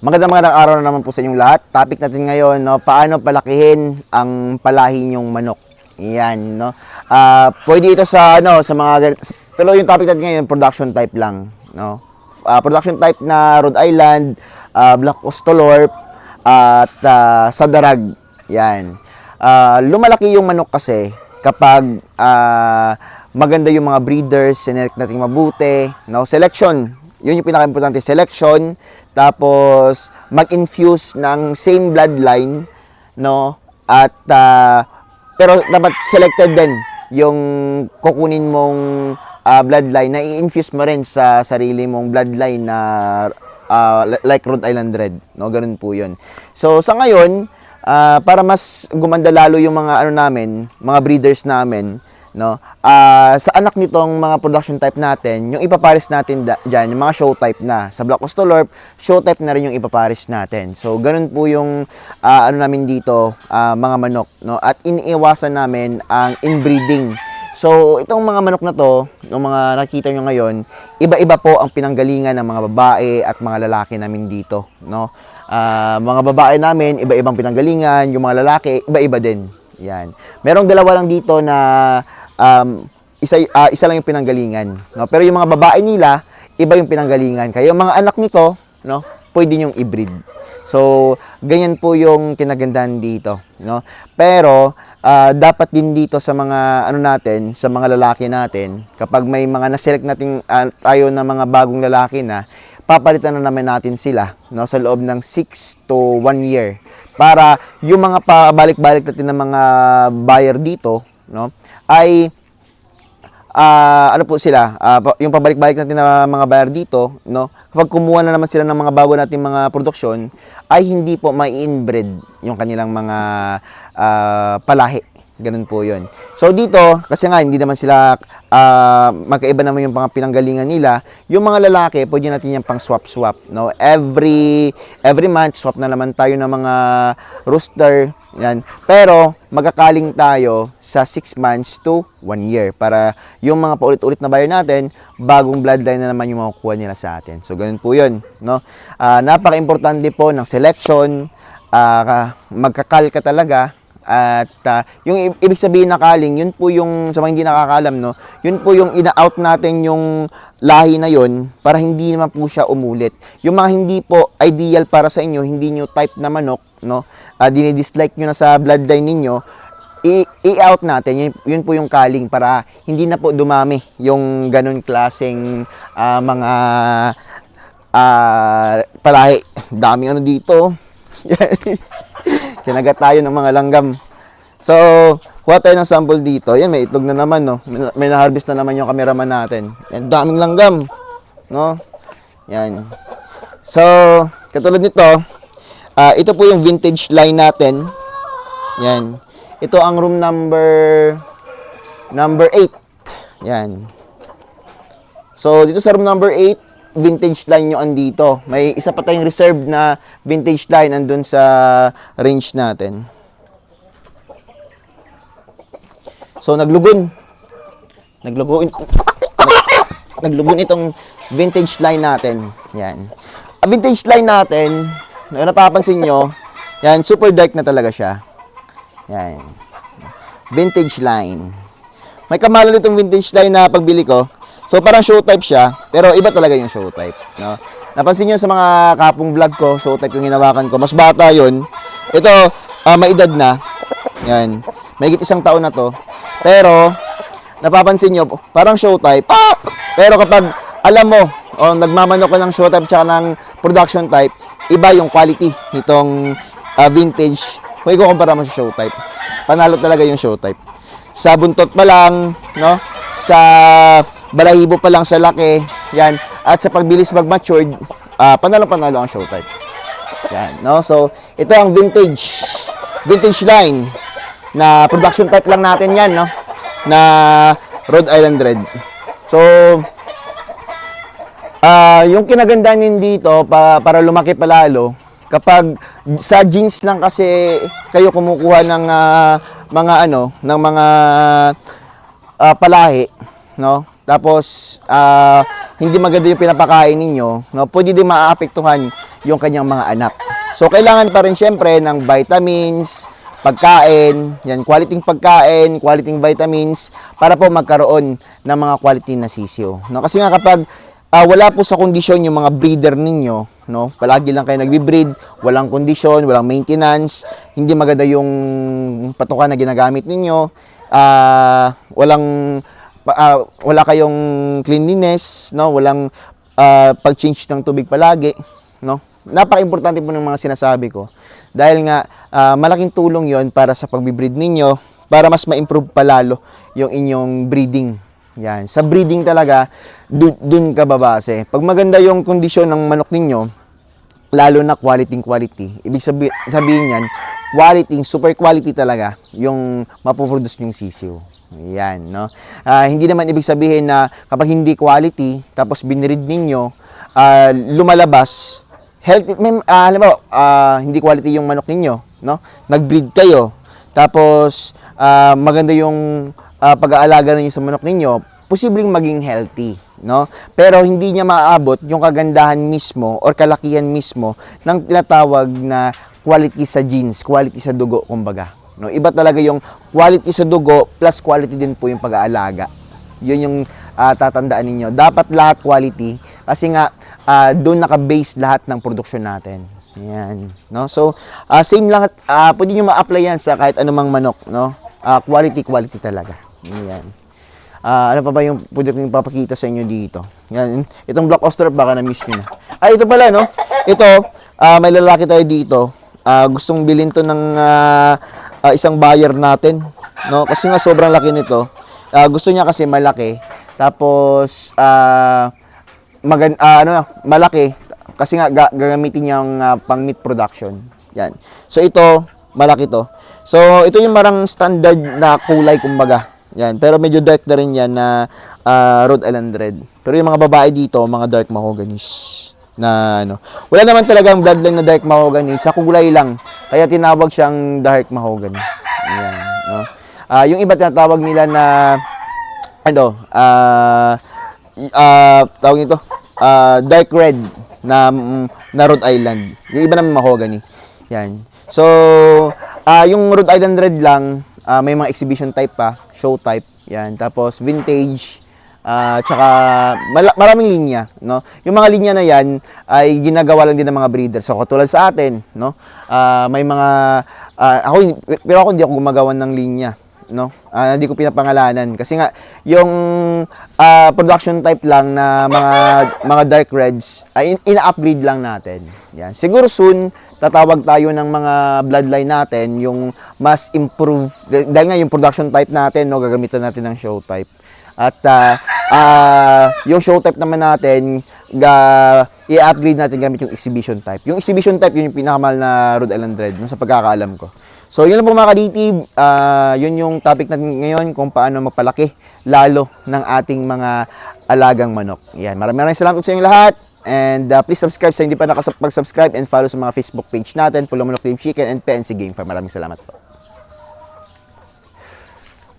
Magandang araw na naman po sa inyong lahat. Topic natin ngayon, no, paano palakihin ang palahi niyong manok. Yan, no. Pwede ito sa sa mga pero yung topic natin ngayon, production type lang, no. Production type na Rhode Island, Black Ostolorp at Sadarag. Yan. Lumalaki yung manok kasi kapag maganda yung mga breeders, sinelect natin mabuti, no. Selection, yun yung pinaka-importante, selection, tapos mag-infuse ng same bloodline, no, at pero dapat selected din yung kukunin mong bloodline na i-infuse mo rin sa sarili mong bloodline na like Rhode Island Red, no, ganun po yun. So sa ngayon, para mas gumanda lalo yung mga namin, mga breeders namin, no, sa anak nitong mga production type natin, yung ipapares natin diyan, yung mga show type na. Sa Black Ostolorp, show type na rin yung ipapares natin. So ganun po yung namin dito, mga manok, no, at iniiwasan namin ang inbreeding. So itong mga manok na to, yung mga nakita nyo ngayon, iba-iba po ang pinanggalingan ng mga babae at mga lalaki namin dito, no. Mga babae namin, iba-ibang pinanggalingan, yung mga lalaki, iba-iba din. Yan. Merong dalawa lang dito na isa lang yung pinanggalingan, no? Pero yung mga babae nila, iba yung pinanggalingan. Kaya yung mga anak nito, no, pwede yung i-breed. So, ganyan po yung kinagandahan dito, no? Pero dapat din dito sa mga natin, sa mga lalaki natin, kapag may mga na-select natin tayo na mga bagong lalaki na, papalitan na naman natin sila, no, sa loob ng 6 to 1 year para yung mga pabalik-balik natin ng mga buyer dito, no, ay po sila, yung pabalik-balik natin ng mga buyer dito, no, kapag kumuha na naman sila ng mga bago nating mga produksyon, ay hindi po mai-inbreed yung kanilang mga palahi. Ganun po yun. So dito, kasi nga hindi naman sila magkaiba naman yung mga pinanggalingan nila, yung mga lalaki, pwede natin yung pang swap-swap, no? Every month, swap na naman tayo ng mga rooster, yan. Pero magkakaling tayo sa 6 months to 1 year para yung mga paulit-ulit na buyer natin, bagong bloodline na naman yung makukuha nila sa atin. So ganun po yun, no? Napaka-importante po ng selection, magkakal ka talaga. At yung ibig sabihin na calling, yun po yung sa mga hindi nakakalam, no, yun po yung ina-out natin yung lahi na yun para hindi naman po siya umulit. Yung mga hindi po ideal para sa inyo, hindi nyo type na manok, no, dinidislike nyo na sa bloodline ninyo, i-out natin. Yun po yung calling para hindi na po dumami yung ganun klaseng mga palahi. Daming dito. Kinagat tayo ng mga langgam. So, kuha tayo ng sample dito. Yan, may itlog na naman, no. May na-harvest na naman yung cameraman natin. Yan, daming langgam, no. Yan. So, katulad nito, ito po yung vintage line natin. Yan. Ito ang room number 8. Yan. So, dito sa room number 8, vintage line yung andito. May isa pa tayong reserve na vintage line andun sa range natin. So naglugon itong vintage line natin. Yan. Ang vintage line natin, napapansin nyo, yan, super dark na talaga siya. Yan. Vintage line. May kamalan itong vintage line na pagbili ko. So parang show type siya, pero iba talaga yung show type, no? Napansin niyo sa mga kapong vlog ko, show type yung hinawakan ko. Mas bata 'yon. Ito, may edad na. Yan. Mahigit 1 taon na 'to. Pero napapansin niyo, parang show type. Pero kapag alam mo, nagmamanok ka ng show type tsaka ng production type, iba yung quality nitong vintage. Kung ikukumpara mo sa show type, panalo talaga yung show type. Sa buntot pa lang, no? Sa balahibo pa lang sa laki, yan, at sa pagbilis mag-matured, panalo-panalo ang show type. Yan, no? So, ito ang vintage line na production type lang natin yan, no? Na Rhode Island Red. So, yung kinagandahan din dito para lumaki palalo, kapag sa genes lang kasi kayo kumukuha ng mga palahi, no? Tapos hindi maganda yung pinapakain ninyo, no, pwede din maaapektuhan yung kanyang mga anak. So, kailangan pa rin syempre ng vitamins, pagkain, yan, quality pagkain, quality vitamins, para po magkaroon ng mga quality na sisiyo. No? Kasi nga kapag wala po sa kondisyon yung mga breeder ninyo, no? Palagi lang kayo nagbi-breed, walang kondisyon, walang maintenance, hindi maganda yung patukan na ginagamit ninyo, wala kayong cleanliness, no? Walang pag-change ng tubig palagi, no? Napaka-importante po ng mga sinasabi ko. Dahil nga, malaking tulong yon para sa pagbe-breed ninyo, para mas ma-improve palalo yung inyong breeding. Yan. Sa breeding talaga, dun ka babase. Pag maganda yung kondisyon ng manok ninyo, lalo na quality. Ibig sabihin yan, super quality talaga yung mapuproduce yung sisiw. Yan, no? Hindi naman ibig sabihin na kapag hindi quality, tapos binreed ninyo, lumalabas, healthy, alam mo, hindi quality yung manok ninyo, no? Nag-breed kayo, tapos maganda yung pag-aalaga ninyo sa manok ninyo, posibleng maging healthy, no? Pero hindi niya maaabot yung kagandahan mismo or kalakihan mismo ng tinatawag na quality sa genes, quality sa dugo, kumbaga. No? Iba talaga yung quality sa dugo plus quality din po yung pag-aalaga. Yun yung tatandaan ninyo. Dapat lahat quality kasi nga doon naka-base lahat ng produksyon natin. Yan, no? So, same lang, pwede nyo ma-apply yan sa kahit anumang manok, no? Quality talaga. Yan. Ano pa ba yung pwede kong papakita sa inyo dito? Yan. Itong Black Australorp, baka na-miss nyo na. Ito pala, no? Ito, may lalaki tayo dito. Gustong bilhin to ng isang buyer natin, no? Kasi nga sobrang laki nito. Gusto niya kasi malaki. Tapos, malaki. Kasi nga, gagamitin niya ang pang meat production. Yan. So, ito, malaki to. So, ito yung marang standard na kulay, kumbaga. Yan. Pero medyo dark na rin yan na Rhode Island Red. Pero yung mga babae dito, mga dark mahoganies. Na ano. Wala naman talagang bloodline na dark mahogany. Sa kulay lang. Kaya tinawag siyang dark mahogany. Yan. No? Yung iba tinatawag nila na tawag nito dark red na Rhode Island. Yung iba naman mahogany. Yan. So, yung Rhode Island Red lang, may mga exhibition type pa, show type. Yan. Tapos vintage, tsaka maraming linya, no? Yung mga linya na yan ay ginagawa lang din ng mga breeder. So, katulad sa atin, no? May mga pero ako hindi ako gumagawa ng linya, no? Hindi ko pinapangalanan kasi nga yung production type lang na mga dark reds ay ina-upgrade lang natin. Yan. Siguro soon tatawag tayo ng mga bloodline natin yung mas improve dahil nga yung production type natin, no, gagamitan natin ng show type. At yung show type naman natin i-upgrade natin gamit yung exhibition type. Yung exhibition type yun yung pinakamahal na Rhode Island Red, no, sa pagkakaalam ko. So, yun lang po mga kaditib. Yun yung topic natin ngayon kung paano magpalaki lalo ng ating mga alagang manok. Yan. Maraming salamat sa inyong lahat. And please subscribe sa hindi pa nakapag-subscribe and follow sa mga Facebook page natin, Pulo Manok Team Chicken and PNC Game Farm. Maraming salamat po.